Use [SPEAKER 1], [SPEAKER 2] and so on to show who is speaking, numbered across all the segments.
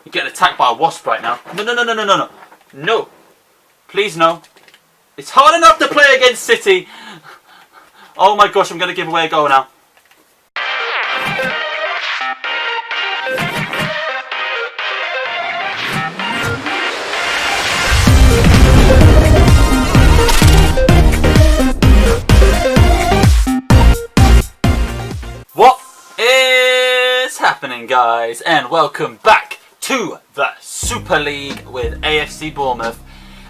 [SPEAKER 1] You're getting attacked by a wasp right now. No, no, no, no, no, no, no. No. Please, no. It's hard enough to play against City. Oh my gosh, I'm going to give away a goal now. What is happening, guys? And welcome back to the Super League with AFC Bournemouth.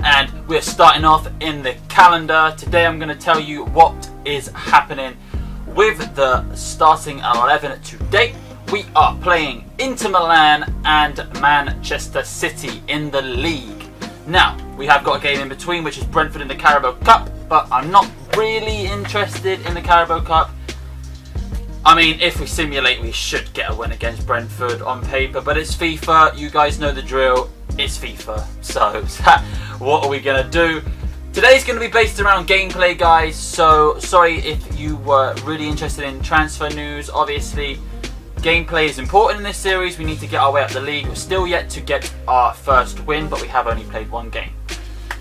[SPEAKER 1] And we're starting off in the calendar. Today I'm going to tell you what is happening with the starting 11 today. We are playing Inter Milan and Manchester City in the league. Now, we have got a game in between, which is Brentford in the Carabao Cup, but I'm not really interested in the Carabao Cup. I mean, if we simulate, we should get a win against Brentford on paper, but it's FIFA. You guys know the drill. It's FIFA. So, what are we going to do? Today's going to be based around gameplay, guys. So, sorry if you were really interested in transfer news. Obviously, gameplay is important in this series. We need to get our way up the league. We're still yet to get our first win, but we have only played one game.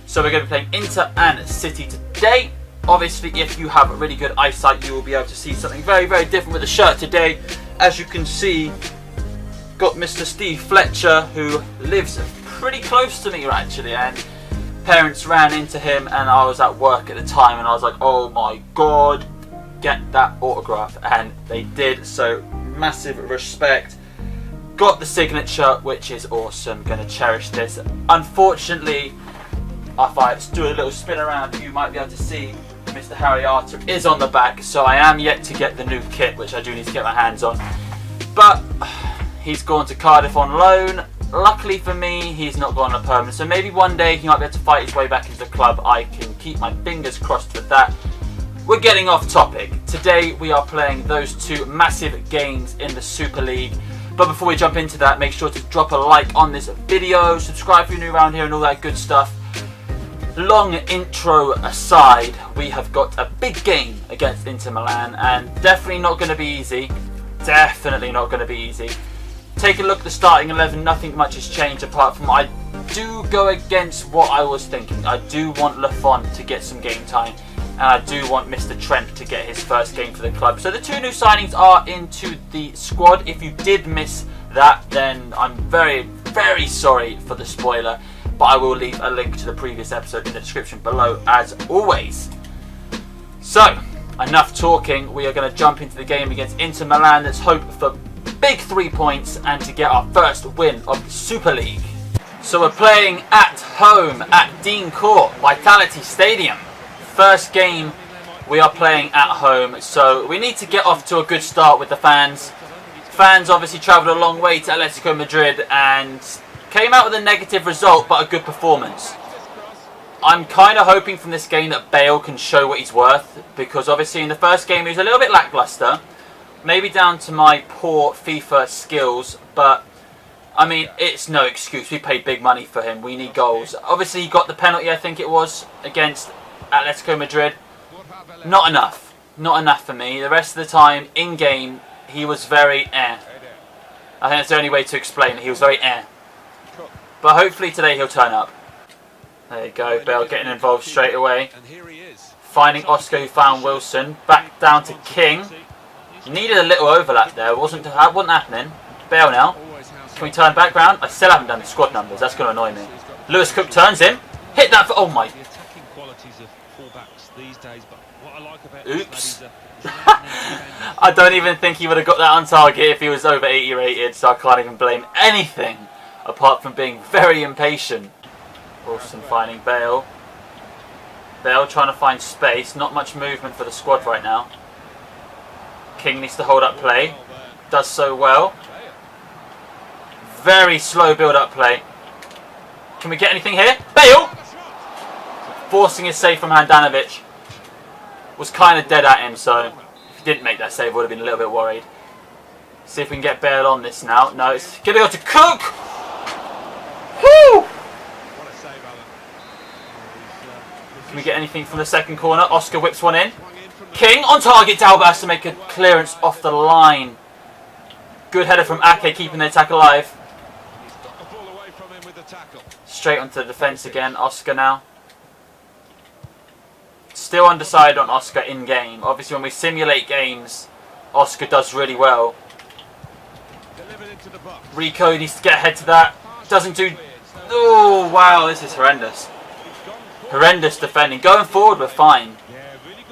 [SPEAKER 1] So, we're going to be playing Inter and City today. Obviously, if you have a really good eyesight, you will be able to see something very, very different with the shirt today. As you can see, got Mr. Steve Fletcher, who lives pretty close to me, actually, and parents ran into him, and I was at work at the time, and I was like, oh my god, get that autograph, and they did, so massive respect. Got the signature, which is awesome. Gonna cherish this. Unfortunately, if I do a little spin around, you might be able to see Mr. Harry Arter is on the back, so I am yet to get the new kit, which I do need to get my hands on. But he's gone to Cardiff on loan. Luckily for me, he's not gone on permanent, so maybe one day he might be able to fight his way back into the club. I can keep my fingers crossed for that. We're getting off topic. Today we are playing those two massive games in the Super League. But before we jump into that, make sure to drop a like on this video, subscribe if you're new around here and all that good stuff. Long intro aside, we have got a big game against Inter Milan, and definitely not going to be easy. Definitely not going to be easy. Take a look at the starting 11. Nothing much has changed apart from I do go against what I was thinking. I do want Lafont to get some game time, and I do want Mr. Trent to get his first game for the club. So the two new signings are into the squad. If you did miss that, then I'm very, very sorry for the spoiler. But I will leave a link to the previous episode in the description below, as always. So, enough talking. We are going to jump into the game against Inter Milan. Let's hope for big 3 points and to get our first win of the Super League. So we're playing at home at Dean Court, Vitality Stadium. First game we are playing at home, so we need to get off to a good start with the fans. Fans obviously travelled a long way to Atletico Madrid and came out with a negative result, but a good performance. I'm kind of hoping from this game that Bale can show what he's worth, because obviously in the first game he was a little bit lacklustre. Maybe down to my poor FIFA skills, but I mean, it's no excuse. We paid big money for him. We need goals. Obviously he got the penalty, I think it was, against Atletico Madrid. Not enough. Not enough for me. The rest of the time, in-game, he was very I think that's the only way to explain it. He was very But hopefully today he'll turn up. There you go, Bale getting involved straight away. Finding Oscar, who found Wilson. Back down to King. Needed a little overlap there. Wasn't happening. Bale now. Can we turn back round? I still haven't done the squad numbers. That's going to annoy me. Lewis Cook turns him. Hit that for... Oh my... Oops. I don't even think he would have got that on target if he was over 80 rated, so I can't even blame anything apart from being very impatient. Wilson finding Bale. Bale trying to find space. Not much movement for the squad right now. King needs to hold up play. Does so well. Very slow build-up play. Can we get anything here? Bale! Forcing his save from Handanovic. Was kind of dead at him, so if he didn't make that save, I would have been a little bit worried. See if we can get Bale on this now. No, it's going to go to Cook! Woo! Can we get anything from the second corner? Oscar whips one in. King on target. Dalba has to make a clearance off the line. Good header from Ake, keeping the attack alive. Straight onto the defence again. Oscar now. Still undecided on Oscar in game. Obviously when we simulate games, Oscar does really well. Rico needs to get ahead to that. Doesn't do... Oh, wow, this is horrendous. Horrendous defending. Going forward, we're fine.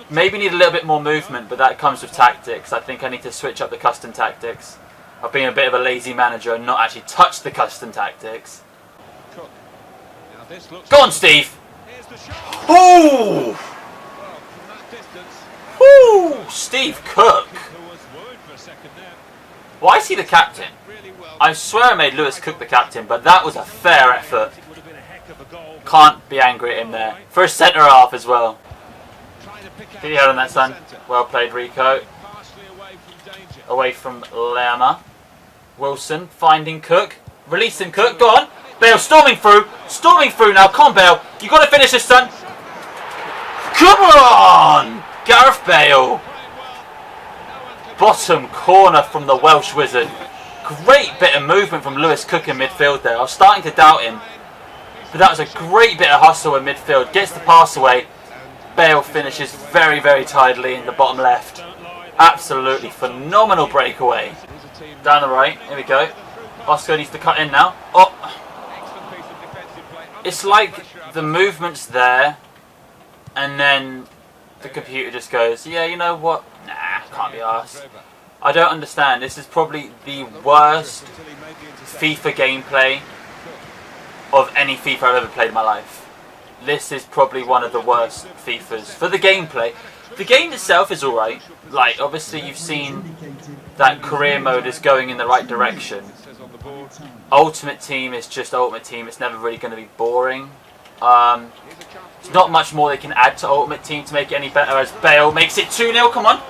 [SPEAKER 1] Maybe need a little bit more movement, but that comes with tactics. I think I need to switch up the custom tactics. I've been a bit of a lazy manager and not actually touched the custom tactics. Go on, Steve! Ooh! Ooh! Steve Cook! Why is he the captain? I swear I made Lewis Cook the captain, but that was a fair effort. Can't be angry at him there. For a centre half as well. Get your head on that, son. Well played, Rico. Away from Lama. Wilson finding Cook. Releasing Cook. Go on. Bale storming through. Storming through now. Come on, Bale. You got to finish this, son. Come on! Gareth Bale. Bottom corner from the Welsh Wizard. Great bit of movement from Lewis Cook in midfield there. I was starting to doubt him. But that was a great bit of hustle in midfield. Gets the pass away. Bale finishes very, very tidily in the bottom left. Absolutely phenomenal breakaway. Down the right. Here we go. Oscar needs to cut in now. Oh! It's like the movement's there. And then the computer just goes, yeah, you know what? Nah, can't be arsed. I don't understand. This is probably the worst FIFA gameplay of any FIFA I've ever played in my life. This is probably one of the worst FIFAs. For the gameplay, the game itself is alright. Like, obviously you've seen that career mode is going in the right direction. Ultimate Team is just Ultimate Team. It's never really going to be boring. There's not much more they can add to Ultimate Team to make it any better, as Bale makes it 2-0. Come on.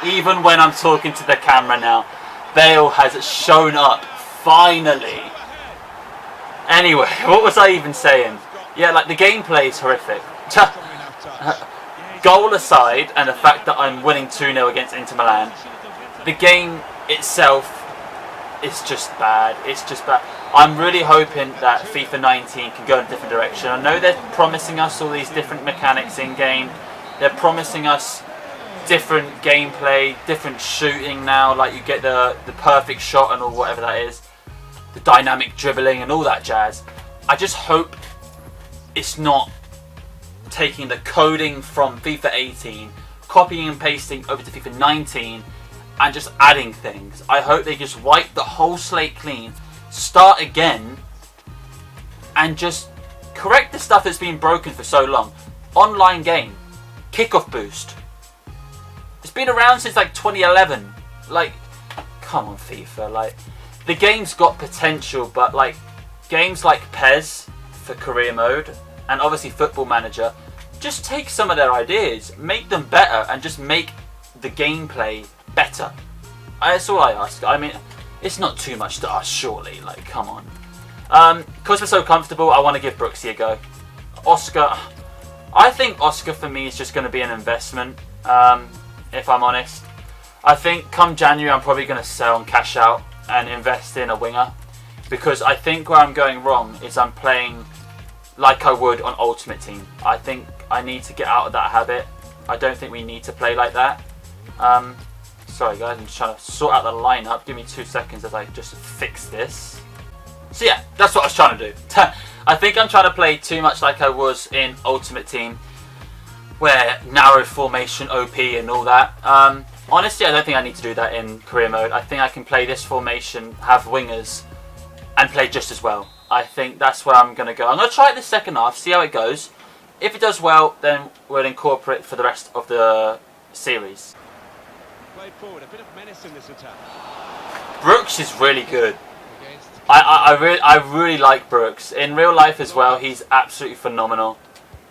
[SPEAKER 1] Even when I'm talking to the camera now, Bale has shown up, finally. Anyway, what was I even saying? Yeah, like, the gameplay is horrific. Goal aside, and the fact that I'm winning 2-0 against Inter Milan, the game itself is just bad. It's just bad. I'm really hoping that FIFA 19 can go in a different direction. I know they're promising us all these different mechanics in-game. They're promising us different gameplay, different shooting now, like you get the perfect shot and all whatever that is, the dynamic dribbling and all that jazz. I just hope it's not taking the coding from FIFA 18, copying and pasting over to FIFA 19 and just adding things. I hope they just wipe the whole slate clean, start again and just correct the stuff that's been broken for so long. Online game, kickoff boost. It's been around since like 2011. Like, come on FIFA. Like, the game's got potential, but like games like PES for career mode and obviously Football Manager, just take some of their ideas, make them better, and just make the gameplay better. That's all I ask. I mean, it's not too much to ask, surely. Like, come on. Because we're so comfortable, I want to give Brooksy a go. Oscar, I think Oscar for me is just going to be an investment. If I'm honest, I think come January I'm probably going to sell and cash out and invest in a winger, because I think where I'm going wrong is I'm playing like I would on Ultimate Team. I think I need to get out of that habit. I don't think we need to play like that. Sorry guys, I'm just trying to sort out the lineup. Give me 2 seconds as I just fix this. So yeah, that's what I was trying to do. I think I'm trying to play too much like I was in Ultimate Team, where narrow formation OP and all that. Honestly, I don't think I need to do that in career mode. I think I can play this formation, have wingers, and play just as well. I think that's where I'm going to go. I'm going to try it this second half, see how it goes. If it does well, then we'll incorporate it for the rest of the series.
[SPEAKER 2] Forward, a bit of menace in this attack.
[SPEAKER 1] Brooks is really good. I really like Brooks. In real life as well, he's absolutely phenomenal.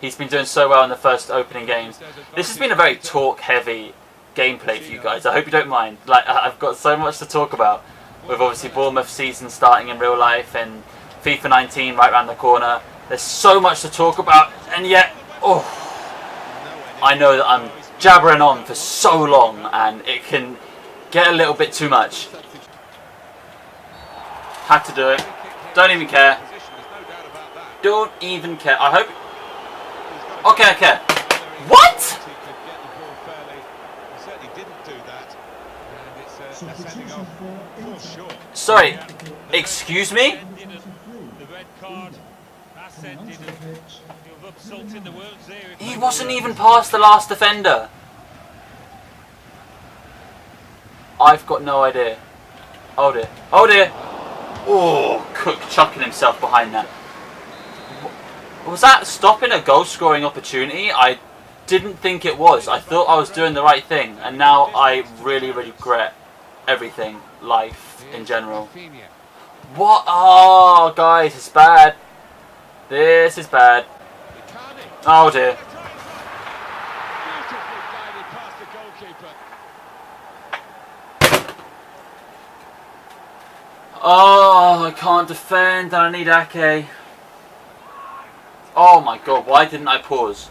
[SPEAKER 1] He's been doing so well in the first opening games. This has been a very talk-heavy gameplay for you guys. I hope you don't mind. Like, I've got so much to talk about, with obviously Bournemouth season starting in real life and FIFA 19 right around the corner. There's so much to talk about, and yet, oh, I know that I'm jabbering on for so long and it can get a little bit too much. Had to do it. Don't even care. Don't even care. I hope... Okay, I care. What? Sorry, excuse me? He wasn't even past the last defender. I've got no idea. Oh dear. Oh dear. Oh, Cook chucking himself behind that. Was that stopping a goal scoring opportunity? I didn't think it was. I thought I was doing the right thing, and now I really regret everything, life in general. What? Oh, guys, it's bad. This is bad. Oh dear. Oh, I can't defend and I need Ake. Oh my god, why didn't I pause?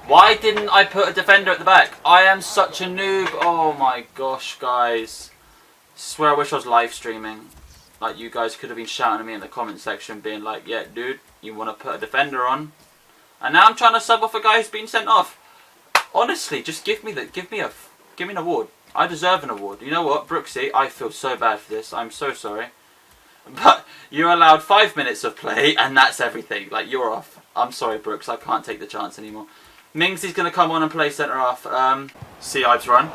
[SPEAKER 1] Why didn't I put a defender at the back? I am such a noob. Oh my gosh, guys. I swear I wish I was live streaming. Like, you guys could have been shouting at me in the comment section being like, yeah, dude, you want to put a defender on? And now I'm trying to sub off a guy who's been sent off. Honestly, just give me an award. I deserve an award. You know what, Brooksy, I feel so bad for this. I'm so sorry. But you're allowed 5 minutes of play and that's everything. Like, you're off. I'm sorry, Brooks, I can't take the chance anymore. Mingsy's going to come on and play centre half. See Ives run.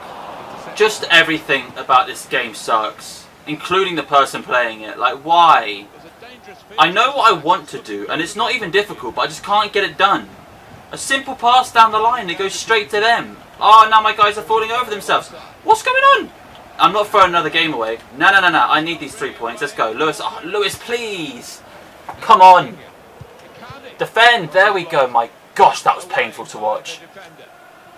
[SPEAKER 1] Just everything about this game sucks. Including the person playing it. Like, why? I know what I want to do, and it's not even difficult, but I just can't get it done. A simple pass down the line, it goes straight to them. Oh, now my guys are falling over themselves. What's going on? I'm not throwing another game away. No. I need these 3 points. Let's go. Lewis, oh, Lewis, please. Come on. Defend. There we go. My gosh, that was painful to watch.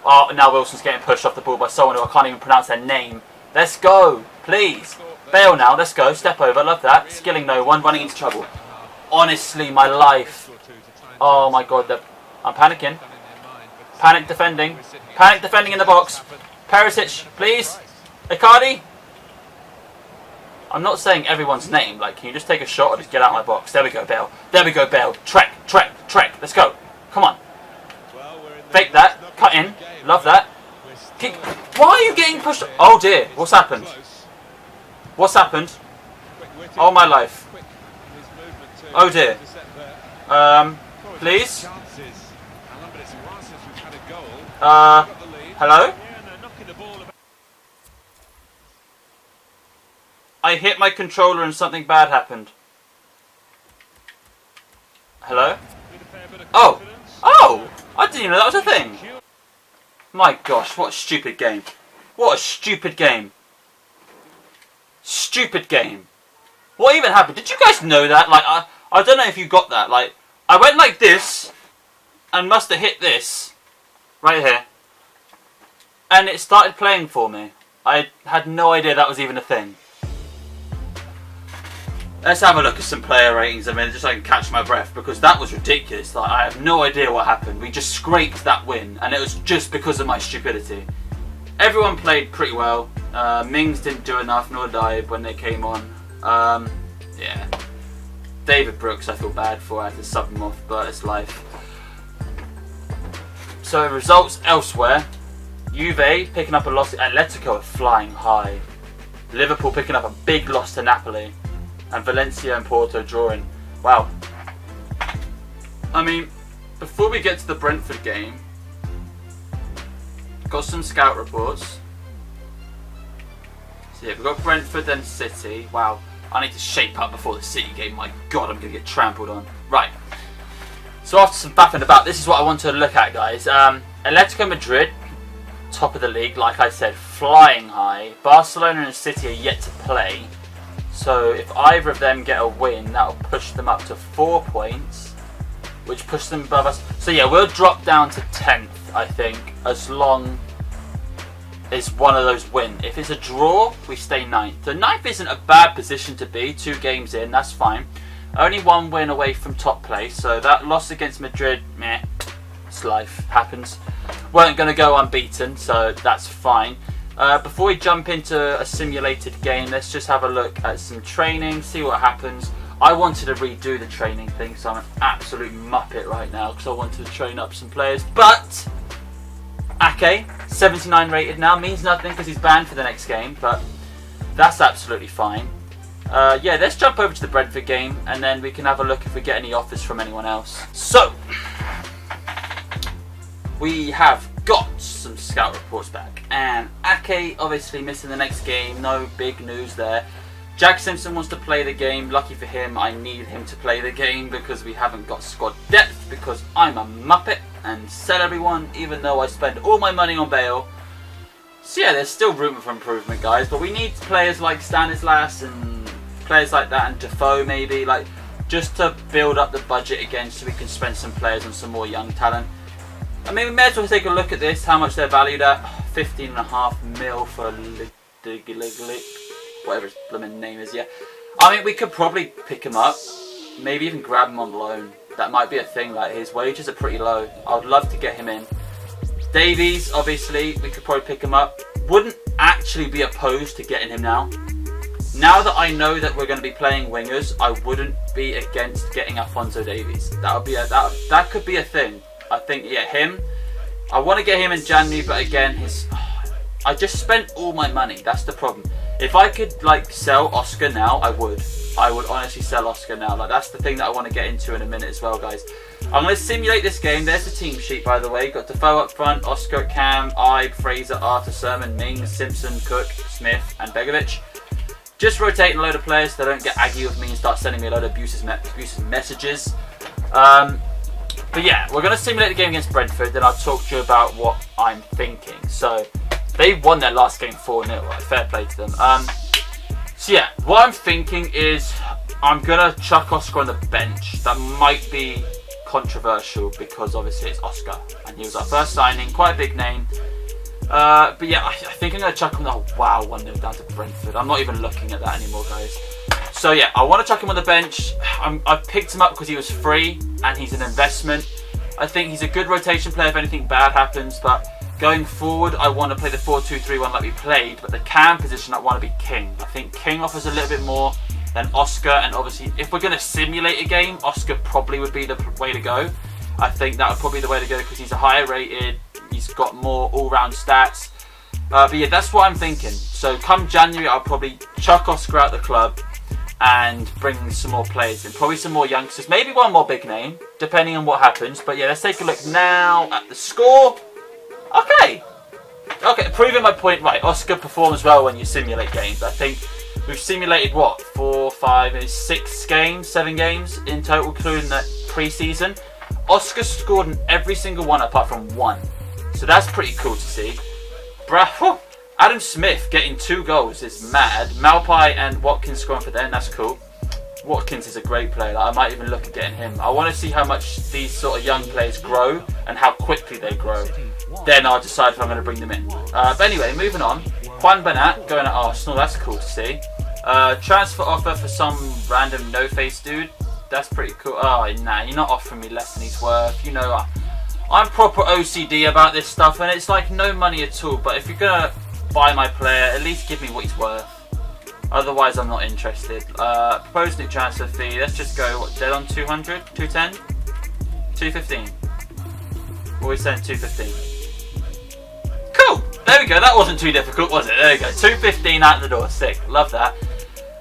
[SPEAKER 1] Oh, now Wilson's getting pushed off the ball by someone who I can't even pronounce their name. Let's go. Please. Bale now. Let's go. Step over. Love that. Skilling no one. Running into trouble. Honestly, my life. Oh, my God. I'm panicking. Panic defending. Panic defending in the box. Perisic, please. Icardi. I'm not saying everyone's name. Like, can you just take a shot or just get out of my box? There we go, Bale. There we go, Bale. Trek. Let's go. Come on. Fake that. Cut in. Love that. Kick. Why are you getting pushed? Oh, dear. What's happened? What's happened? Oh, my life. Oh, dear. Please? Hello? I hit my controller and something bad happened. Hello? Oh! Oh! I didn't even know that was a thing! My gosh, what a stupid game. What a stupid game. Stupid game. What even happened? Did you guys know that? Like, I don't know if you got that. Like, I went like this and must have hit this right here. And it started playing for me. I had no idea that was even a thing. Let's have a look at some player ratings a minute, just so I can catch my breath, because that was ridiculous. Like, I have no idea what happened. We just scraped that win, and it was just because of my stupidity. Everyone played pretty well. Mings didn't do enough, nor did I when they came on. Yeah. David Brooks, I feel bad for. I had to sub him off, but it's life. So, results elsewhere. Juve picking up a loss. Atletico are flying high. Liverpool picking up a big loss to Napoli. And Valencia and Porto drawing. Wow. I mean, before we get to the Brentford game, got some scout reports. So yeah, we've got Brentford then City. Wow. I need to shape up before the City game. My God, I'm going to get trampled on. Right. So after some faffing about, this is what I want to look at, guys. Atletico Madrid, top of the league, like I said, flying high. Barcelona and City are yet to play. So if either of them get a win, that'll push them up to 4 points, which pushes them above us. So yeah, we'll drop down to 10th, I think, as long as one of those win. If it's a draw, we stay 9th. So 9th isn't a bad position to be, 2 games in, that's fine. Only 1 win away from top place, so that loss against Madrid, meh, it's life, happens. Weren't going to go unbeaten, so that's fine. Before we jump into a simulated game, let's just have a look at some training, see what happens. I wanted to redo the training thing, so I'm an absolute muppet right now because I wanted to train up some players. But Ake, 79 rated now, means nothing because he's banned for the next game, but that's absolutely fine. Yeah, let's jump over to the Brentford game and then we can have a look if we get any offers from anyone else. So, we have got some scout reports back, and Ake obviously missing the next game, no big news there. Jack Simpson wants to play the game. Lucky for him, I need him to play the game because we haven't got squad depth because I'm a muppet and sell everyone even though I spend all my money on Bale. So yeah, there's still room for improvement, guys, but we need players like Stanislas and players like that, and Defoe maybe, like just to build up the budget again so we can spend some players on some more young talent. I mean, we may as well take a look at this, how much they're valued at. 15.5 mil for whatever his blooming name is, yeah. I mean, we could probably pick him up, maybe even grab him on loan. That might be a thing, like his wages are pretty low. I would love to get him in. Davies, obviously, we could probably pick him up. Wouldn't actually be opposed to getting him now. Now that I know that we're going to be playing wingers, I wouldn't be against getting Alphonso Davies. That would be that could be a thing. I think, yeah, him. I want to get him in January, but again, I just spent all my money. That's the problem. If I could like sell Oscar now, I would. I would honestly sell Oscar now. Like that's the thing that I want to get into in a minute as well, guys. I'm going to simulate this game. There's the team sheet, by the way. Got Defoe up front, Oscar, Cam, Ibe, Fraser, Arthur, Sermon, Mings, Simpson, Cook, Smith, and Begovic. Just rotating a load of players so they don't get aggy with me and start sending me a load of abusive messages. But yeah, we're going to simulate the game against Brentford, then I'll talk to you about what I'm thinking. So, they won their last game 4-0, right? Fair play to them. So yeah, what I'm thinking is I'm going to chuck Oscar on the bench. That might be controversial because obviously it's Oscar and he was our first signing, quite a big name. But yeah, I think I'm going to chuck him. Oh wow, 1-0 down to Brentford. I'm not even looking at that anymore, guys. So yeah, I want to chuck him on the bench. I've picked him up because he was free and he's an investment. I think he's a good rotation player if anything bad happens, but going forward, I want to play the 4-2-3-1 like we played, but the cam position I want to be King. I think King offers a little bit more than Oscar, and obviously if we're going to simulate a game, Oscar probably would be the way to go. I think that would probably be the way to go because he's a higher rated, he's got more all-round stats. But yeah, that's what I'm thinking. So come January, I'll probably chuck Oscar out the club and bring some more players in. Probably some more youngsters, maybe one more big name, depending on what happens. But yeah, let's take a look now at the score. Okay, proving my point, right, Oscar performs well when you simulate games. I think we've simulated, what, 4, 5, 6 games, 7 games in total, including that pre-season. Oscar scored in every single one apart from one. So that's pretty cool to see. Adam Smith getting 2 goals is mad. Malpai and Watkins scoring for them, that's cool. Watkins is a great player. Like, I might even look at getting him. I want to see how much these sort of young players grow and how quickly they grow. Then I'll decide if I'm going to bring them in. But anyway, moving on. Juan Bernat going at Arsenal. That's cool to see. Transfer offer for some random no-face dude. That's pretty cool. Oh, nah, you're not offering me less than he's worth. You know, I'm proper OCD about this stuff, and it's like no money at all. But if you're going to buy my player, at least give me what he's worth. Otherwise, I'm not interested. Proposed new transfer fee. Let's just go, what, dead on 200? 210? 215. What are we saying, 215? Cool! There we go. That wasn't too difficult, was it? There we go. 215 out the door. Sick. Love that.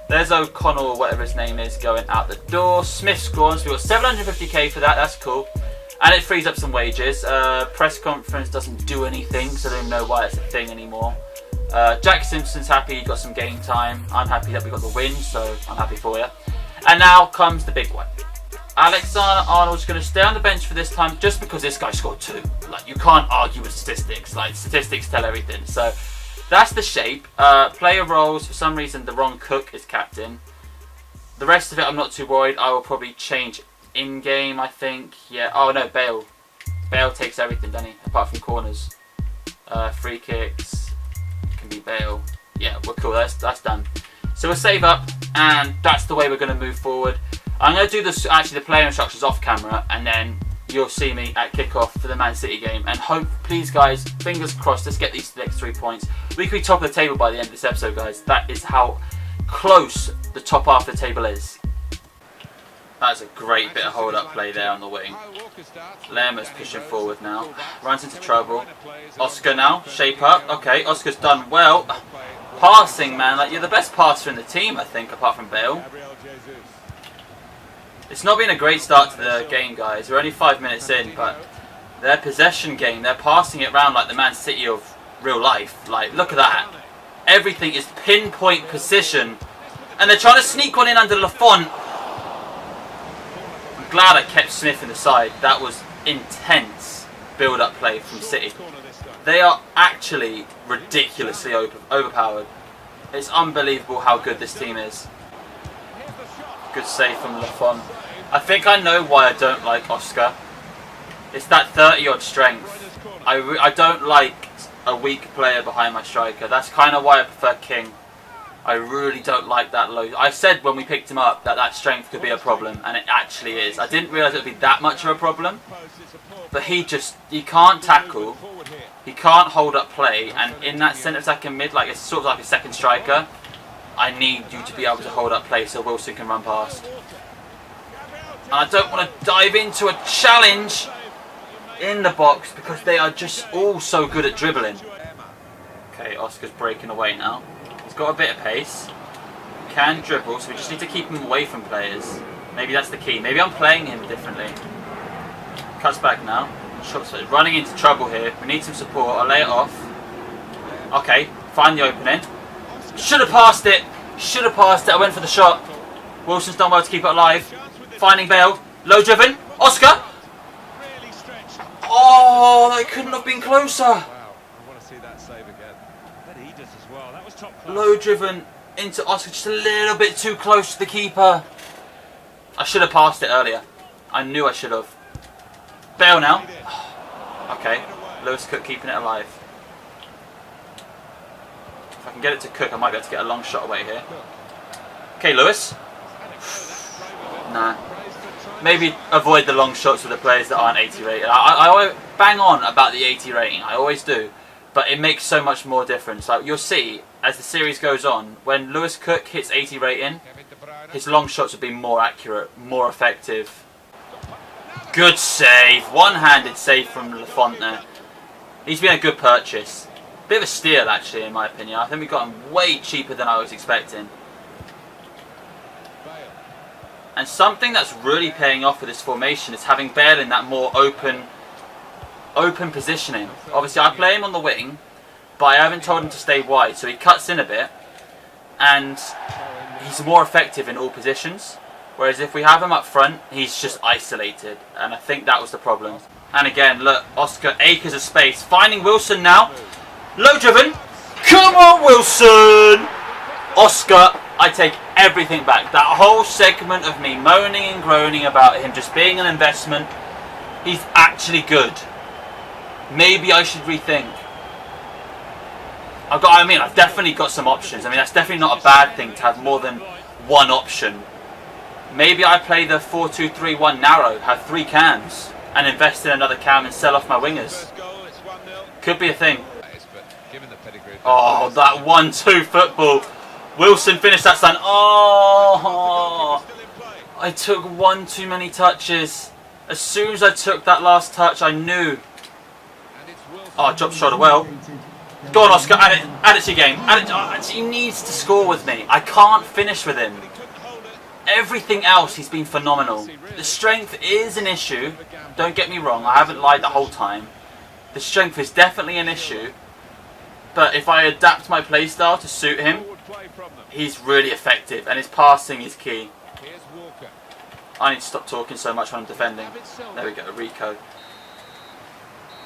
[SPEAKER 1] There's O'Connell, or whatever his name is, going out the door. Smith scores. We've got 750k for that. That's cool. And it frees up some wages. Press conference doesn't do anything, so I don't know why it's a thing anymore. Jack Simpson's happy he got some game time. I'm happy that we got the win, so I'm happy for you. And now comes the big one. Alexander-Arnold's going to stay on the bench for this time just because this guy scored 2. Like, you can't argue with statistics. Like, statistics tell everything. So, that's the shape. Player roles, for some reason, the wrong Cook is captain. The rest of it, I'm not too worried. I will probably change in-game, I think. Yeah. Oh, no, Bale. Bale takes everything, doesn't he? Apart from corners. Free kicks. Can be Bale. Yeah, we're cool. That's done. So, we'll save up, and that's the way we're going to move forward. I'm going to do this, actually the player instructions off camera, and then you'll see me at kickoff for the Man City game. And hope, please guys, fingers crossed, let's get these next 3 points. We could be top of the table by the end of this episode, guys. That is how close the top half of the table is. That's a great bit of hold-up play there on the wing. Lerma's pushing forward now. Runs into trouble. Oscar now, shape up. Okay, Oscar's done well. Passing, man, like you're the best passer in the team, I think, apart from Bale. It's not been a great start to the game, guys. We're only 5 minutes in, but their possession game, they're passing it around like the Man City of real life. Like, look at that. Everything is pinpoint precision. And they're trying to sneak one in under Lafont. I'm glad I kept Smith in the side. That was intense build-up play from City. They are actually ridiculously overpowered. It's unbelievable how good this team is. Good save from Lafont. I think I know why I don't like Oscar. It's that 30-odd strength. I don't like a weak player behind my striker. That's kind of why I prefer King. I really don't like that low. I said when we picked him up that strength could be a problem, and it actually is. I didn't realise it would be that much of a problem. But he can't tackle, he can't hold up play, and in that centre attacking mid, like it's sort of like a second striker, I need you to be able to hold up play so Wilson can run past. And I don't want to dive into a challenge in the box because they are just all so good at dribbling. Okay, Oscar's breaking away now. He's got a bit of pace. Can dribble, so we just need to keep him away from players. Maybe that's the key. Maybe I'm playing him differently. Cuts back now. Shots running into trouble here. We need some support. I'll lay it off. Okay, find the opening. Should have passed it. Should have passed it. I went for the shot. Wilson's done well to keep it alive. Finding Bale. Low driven. Oscar. Oh, that couldn't have been closer.
[SPEAKER 2] Wow, I want to see that save again. But he does as well. That was top class.
[SPEAKER 1] Low driven into Oscar, just a little bit too close to the keeper. I should have passed it earlier. I knew I should have. Bale now. Okay, Lewis Cook keeping it alive. If I can get it to Cook, I might be able to get a long shot away here. Okay, Lewis. Nah. Maybe avoid the long shots with the players that aren't 80 rated. I always bang on about the 80 rating. I always do. But it makes so much more difference. Like you'll see, as the series goes on, when Lewis Cook hits 80 rating, his long shots will be more accurate, more effective. Good save. One-handed save from Lafont there. He's been a good purchase. Bit of a steal, actually, in my opinion. I think we got him way cheaper than I was expecting. And something that's really paying off with this formation is having Bale in that more open positioning. Obviously, I play him on the wing, but I haven't told him to stay wide, so he cuts in a bit, and he's more effective in all positions. Whereas if we have him up front, he's just isolated, and I think that was the problem. And again, look, Oscar, acres of space, finding Wilson now. Low driven. Come on, Wilson! Oscar, I take everything back. That whole segment of me moaning and groaning about him just being an investment, he's actually good. Maybe I should rethink. I've definitely got some options. I mean, that's definitely not a bad thing to have more than one option. Maybe I play the 4-2-3-1 narrow, have 3 cams, and invest in another cam and sell off my wingers. Could be a thing. Oh, that 1-2 football. Wilson finished that stun. Oh, I took one too many touches. As soon as I took that last touch, I knew. Oh, dropped shoulder well. Go on, Oscar, add it to your game. He needs to score with me. I can't finish with him. Everything else, he's been phenomenal. The strength is an issue. Don't get me wrong, I haven't lied the whole time. The strength is definitely an issue. But if I adapt my playstyle to suit him, he's really effective, and his passing is key. I need to stop talking so much when I'm defending. There we go, Rico.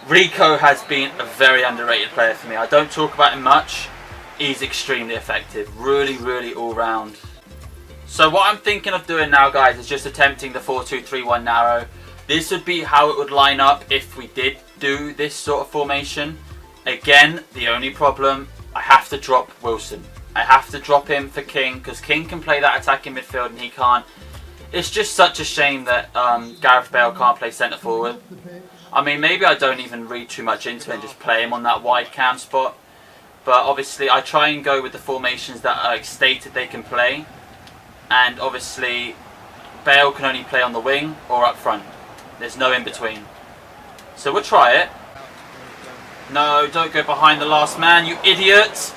[SPEAKER 1] Rico has been a very underrated player for me. I don't talk about him much. He's extremely effective. Really, really all-round. So what I'm thinking of doing now, guys, is just attempting the 4-2-3-1 narrow. This would be how it would line up if we did do this sort of formation. Again, the only problem, I have to drop Wilson. I have to drop him for King, because King can play that attacking midfield and he can't. It's just such a shame that Gareth Bale can't play centre forward. I mean, maybe I don't even read too much into it and just play him on that wide cam spot. But obviously, I try and go with the formations that are stated they can play. And obviously, Bale can only play on the wing or up front. There's no in between. So we'll try it. No, don't go behind the last man, you idiot!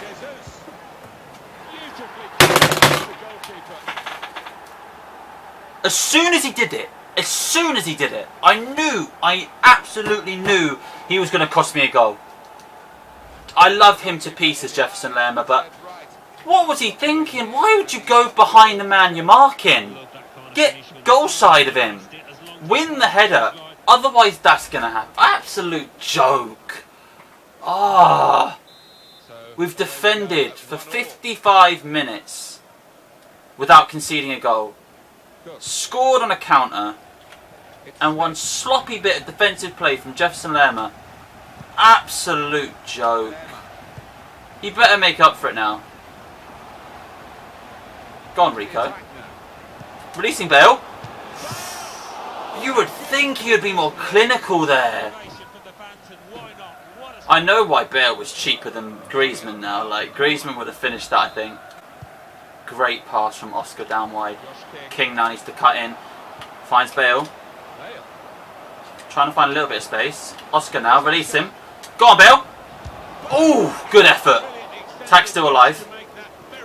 [SPEAKER 1] As soon as he did it, I absolutely knew he was going to cost me a goal. I love him to pieces, Jefferson Lerma, but what was he thinking? Why would you go behind the man you're marking? Get goal side of him. Win the header. Otherwise, that's going to happen. Absolute joke. We've defended for 55 minutes without conceding a goal. Scored on a counter. And one sloppy bit of defensive play from Jefferson Lerma. Absolute joke. He better make up for it now. Go on, Rico. Releasing Bale. You would think he would be more clinical there. I know why Bale was cheaper than Griezmann now. Like, Griezmann would have finished that, I think. Great pass from Oscar down wide. King now needs to cut in. Finds Bale. Trying to find a little bit of space. Oscar now, release him. Go on, Bale. Oh, good effort. Tack's still alive.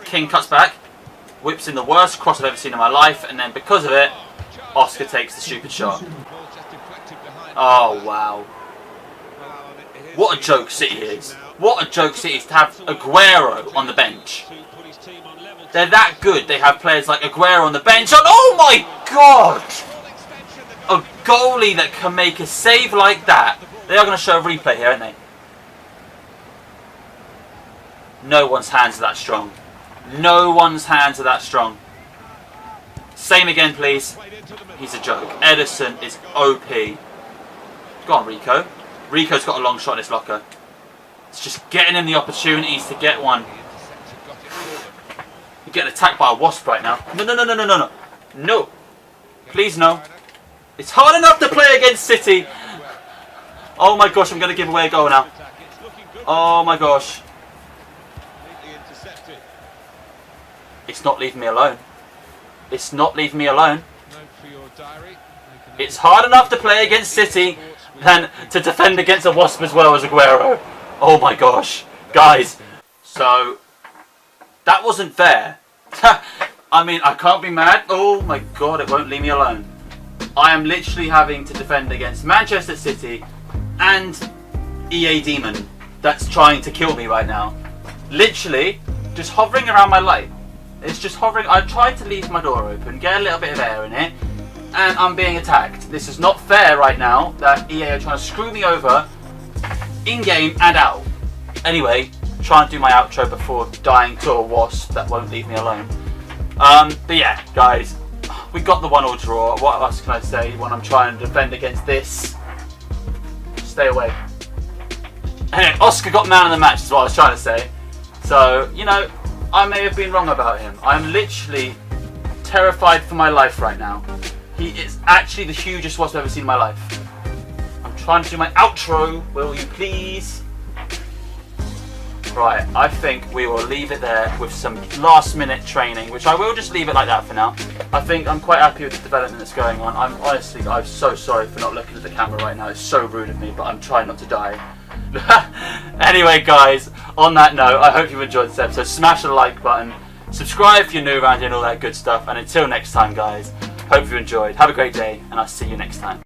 [SPEAKER 1] King cuts back. Whips in the worst cross I've ever seen in my life. And then because of it, Oscar takes the stupid shot. Oh, wow. What a joke City is. What a joke City is to have Aguero on the bench. They're that good. They have players like Aguero on the bench. And oh my God! A goalie that can make a save like that. They are going to show a replay here, aren't they? No one's hands are that strong. No one's hands are that strong. Same again, please. He's a joke. Edison is OP. Go on, Rico. Rico's got a long shot in his locker. It's just getting him the opportunities to get one. You're getting attacked by a wasp right now. No, no, no, no, no, no, no. No. Please, no. It's hard enough to play against City. Oh my gosh, I'm going to give away a goal now. Oh my gosh. It's not leaving me alone. It's not leaving me alone. It's hard enough to play against City than to defend against a wasp as well as Aguero. Oh my gosh. Guys, so that wasn't fair. I mean, I can't be mad. Oh my God, it won't leave me alone. I am literally having to defend against Manchester City and EA Demon that's trying to kill me right now. Literally, just hovering around my light. It's just hovering. I tried to leave my door open, get a little bit of air in it, and I'm being attacked. This is not fair right now that EA are trying to screw me over in-game and out. Anyway, try and do my outro before dying to a wasp that won't leave me alone. But yeah, guys, we got the 1-1 draw. What else can I say when I'm trying to defend against this? Stay away. Anyway, Oscar got man of the match is what I was trying to say. So, you know, I may have been wrong about him. I'm literally terrified for my life right now. He is actually the hugest wasp I've ever seen in my life. I'm trying to do my outro, will you please? Right, I think we will leave it there with some last minute training, which I will just leave it like that for now. I think I'm quite happy with the development that's going on. I'm so sorry for not looking at the camera right now. It's so rude of me, but I'm trying not to die. Anyway, guys, on that note, I hope you enjoyed this episode. Smash the like button, subscribe if you're new around here and all that good stuff. And until next time, guys, hope you enjoyed. Have a great day, and I'll see you next time.